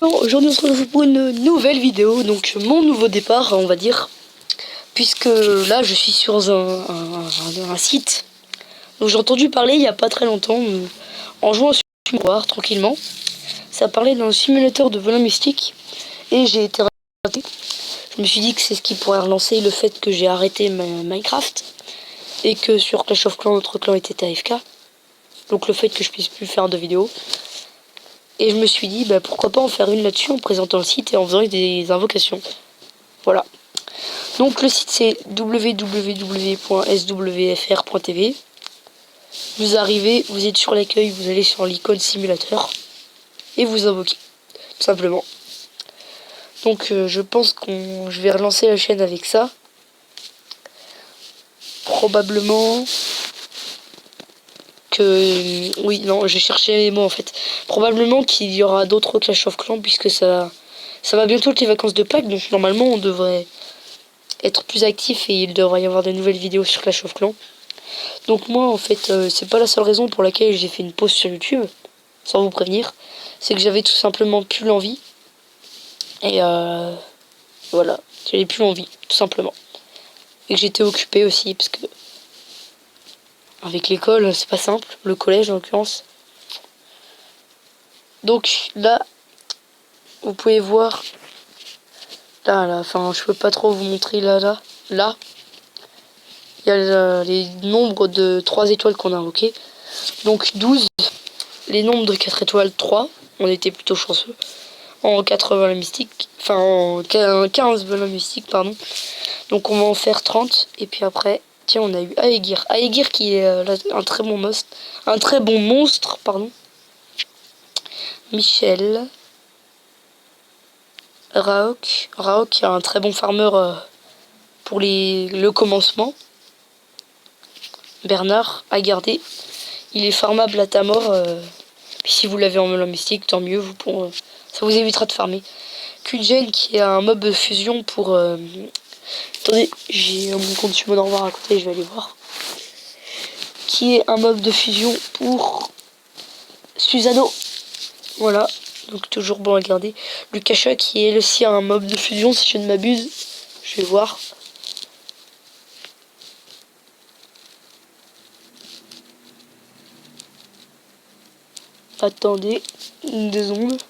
Aujourd'hui on se retrouve pour une nouvelle vidéo, donc mon nouveau départ on va dire, puisque là je suis sur un site dont j'ai entendu parler il n'y a pas très longtemps, en jouant sur le miroir tranquillement. Ça parlait d'un simulateur de vol mystique et j'ai été raté. Je me suis dit que c'est ce qui pourrait relancer le fait que j'ai arrêté Minecraft et que sur Clash of Clans notre clan était AFK, donc le fait que je puisse plus faire de vidéos. Et je me suis dit, bah, pourquoi pas en faire une là-dessus en présentant le site et en faisant des invocations. Voilà. Donc le site c'est www.swfr.tv. Vous arrivez, vous êtes sur l'accueil, vous allez sur l'icône simulateur et vous invoquez, tout simplement. Donc je pense je vais relancer la chaîne avec ça. Probablement que... Oui, non, j'ai cherché les mots en fait. Probablement qu'il y aura d'autres Clash of Clans puisque ça va bientôt être les vacances de Pâques, donc normalement on devrait être plus actif et il devrait y avoir de nouvelles vidéos sur Clash of Clans. Donc moi en fait c'est pas la seule raison pour laquelle j'ai fait une pause sur YouTube, sans vous prévenir, c'est que j'avais tout simplement plus l'envie. Et voilà, j'avais plus l'envie, tout simplement. Et que j'étais occupé aussi parce que avec l'école c'est pas simple, le collège en l'occurrence. Donc là vous pouvez voir là, enfin je peux pas trop vous montrer là il y a les nombres de 3 étoiles qu'on a invoqués. Donc 12, les nombres de 4 étoiles 3, on était plutôt chanceux. En 80 mystiques, enfin en 15 volants mystiques, pardon. Donc on va en faire 30, et puis après, tiens, on a eu Aegir. Aegir qui est un très bon monstre, pardon. Michel. Raok qui est un très bon farmer pour le commencement. Bernard, à garder. Il est farmable à ta mort. Puis si vous l'avez en melon mystique, tant mieux. Ça vous évitera de farmer. Kujen qui est un mob de fusion pour... Attendez, j'ai mon compte sur mon revoir à côté, je vais aller voir. Qui est un mob de fusion pour Susano. Voilà, donc toujours bon à garder. Lukasha qui est aussi un mob de fusion si je ne m'abuse. Je vais voir. Attendez, deux ondes.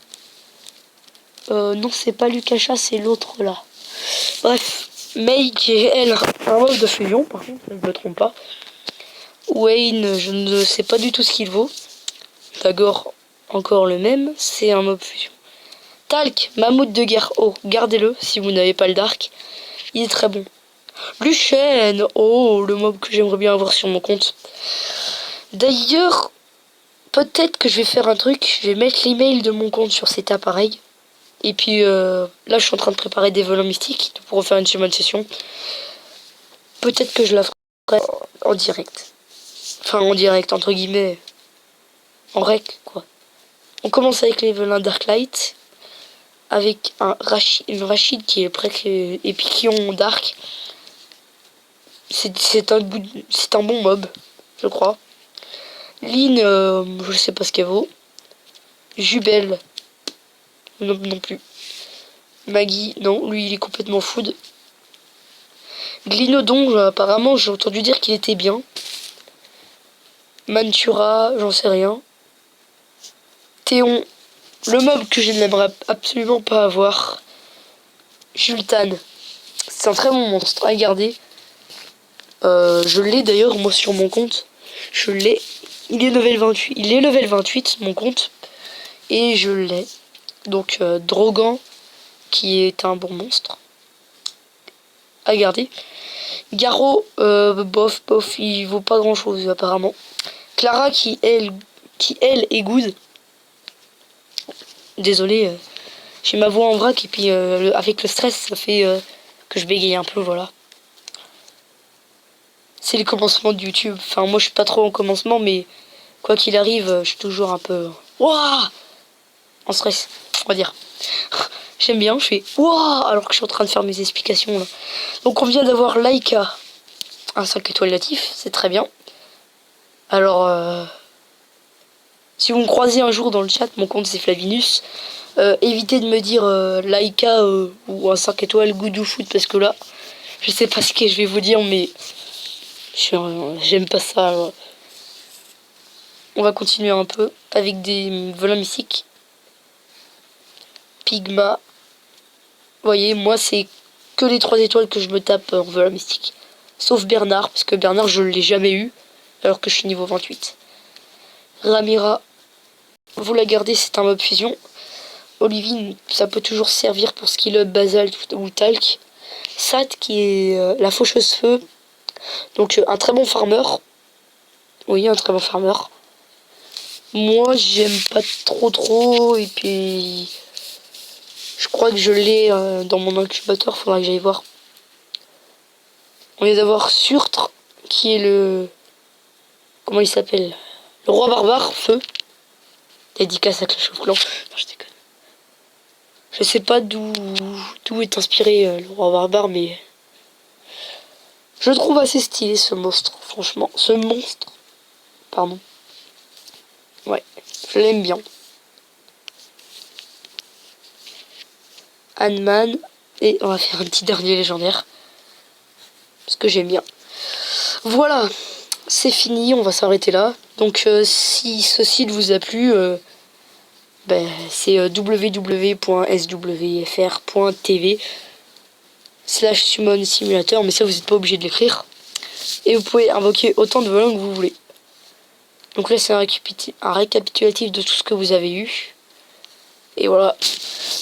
Non, c'est pas Lukasha, c'est l'autre là. Bref, Mei qui est elle un mob de fusion, par contre, je ne me trompe pas. Wayne, je ne sais pas du tout ce qu'il vaut. Dagor, encore le même, c'est un mob fusion. Talc, mammouth de guerre. Oh, gardez-le si vous n'avez pas le dark. Il est très bon. Luchen, oh, le mob que j'aimerais bien avoir sur mon compte. D'ailleurs, peut-être que je vais faire un truc. Je vais mettre l'email de mon compte sur cet appareil. Et puis là, je suis en train de préparer des volants mystiques pour refaire une session. Peut-être que je la ferai en direct. Enfin, en direct, entre guillemets. En rec, quoi. On commence avec les volants Darklight. Avec une Rachid qui est presque Épiclion Dark. C'est un bon mob, je crois. Lynn, je sais pas ce qu'elle vaut. Jubel, non plus. Maggie, non, lui il est complètement food. Glinodon, apparemment j'ai entendu dire qu'il était bien. Mantura, j'en sais rien. Théon, le mob que je n'aimerais absolument pas avoir. Jultan, c'est un très bon monstre à garder. Je l'ai d'ailleurs moi sur mon compte. Je l'ai. Il est level 28. Il est level 28 mon compte. Et je l'ai. Donc Drogan qui est un bon monstre à garder. Garo, bof, il vaut pas grand chose apparemment. Clara qui elle est good. Désolé, j'ai ma voix en vrac et puis avec le stress ça fait que je bégaye un peu, voilà. C'est le commencement de YouTube. Enfin moi je suis pas trop en commencement mais quoi qu'il arrive je suis toujours un peu wouah en stress, on va dire. J'aime bien, je fais wouah alors que je suis en train de faire mes explications là. Donc on vient d'avoir Laika, un 5 étoiles natif, c'est très bien. Alors Si vous me croisez un jour dans le chat, mon compte c'est Flavinus. Évitez de me dire Laika ou un 5 étoiles Goudou Foot parce que là, je sais pas ce que je vais vous dire, mais j'aime pas ça. On va continuer un peu avec des volants mystiques. Pigma. Vous voyez, moi c'est que les 3 étoiles que je me tape en volant mystique. Sauf Bernard, parce que Bernard je l'ai jamais eu, alors que je suis niveau 28. Ramira, vous la gardez, c'est un mob fusion. Olivine, ça peut toujours servir pour skill up, basalt ou talc. Sat qui est la faucheuse feu. Donc un très bon farmer. Oui, un très bon farmer. Moi, j'aime pas trop. Et puis, je crois que je l'ai dans mon incubateur. Faudra que j'aille voir. On vient d'avoir Surtre, qui est le... Comment il s'appelle? Le roi barbare, feu. Dédicace à Clash of Clans. Non, je déconne. Je sais pas d'où est inspiré le roi barbare, mais... Je le trouve assez stylé, ce monstre, franchement. Ce monstre. Pardon. Ouais, je l'aime bien. Hanman. Et on va faire un petit dernier légendaire. Parce que j'aime bien. Voilà. C'est fini, on va s'arrêter là. Donc si ce site vous a plu, c'est www.swfr.tv/summon simulator, mais ça vous n'êtes pas obligé de l'écrire. Et vous pouvez invoquer autant de volants que vous voulez. Donc là c'est un récapitulatif de tout ce que vous avez eu. Et voilà.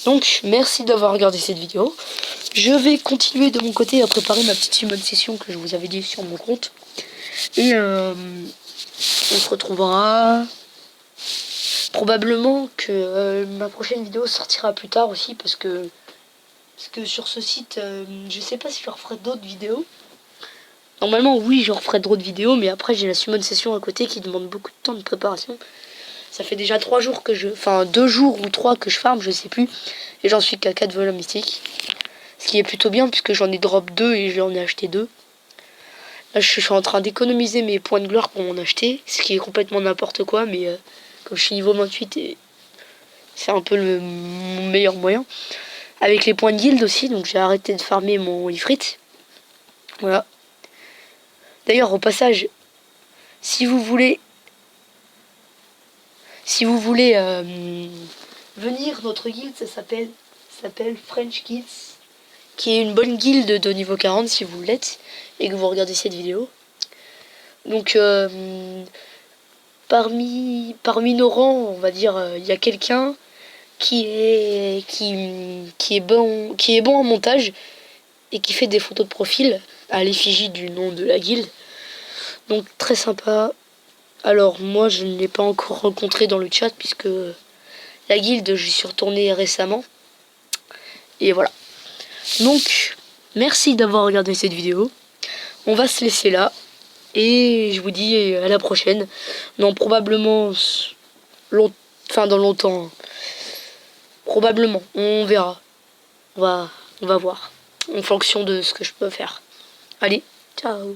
Donc merci d'avoir regardé cette vidéo. Je vais continuer de mon côté à préparer ma petite summon session que je vous avais dit sur mon compte. Et on se retrouvera. Probablement que ma prochaine vidéo sortira plus tard aussi parce que sur ce site, je sais pas si je referai d'autres vidéos. Normalement oui, je referai d'autres vidéos, mais après j'ai la summon session à côté qui demande beaucoup de temps de préparation. Ça fait déjà 3 jours que enfin 2 jours ou 3 que je farm, je sais plus. Et j'en suis qu'à 4 volants mystiques. Ce qui est plutôt bien puisque j'en ai drop 2 et j'en ai acheté 2. Là je suis en train d'économiser mes points de gloire pour m'en acheter. Ce qui est complètement n'importe quoi, mais comme je suis niveau 28 et c'est un peu mon meilleur moyen. Avec les points de guild aussi, donc j'ai arrêté de farmer mon ifrit. Voilà. D'ailleurs au passage, si vous voulez venir, notre guilde, ça s'appelle French Kids, qui est une bonne guilde de niveau 40 si vous l'êtes et que vous regardez cette vidéo. Donc parmi nos rangs, on va dire, il y a quelqu'un qui est bon en montage et qui fait des photos de profil à l'effigie du nom de la guilde. Donc très sympa. Alors moi je ne l'ai pas encore rencontré dans le chat puisque la guilde j'y suis retourné récemment. Et voilà. Donc merci d'avoir regardé cette vidéo. On va se laisser là. Et je vous dis à la prochaine. Non, probablement dans longtemps. Probablement. On verra. On va voir. En fonction de ce que je peux faire. Allez, ciao.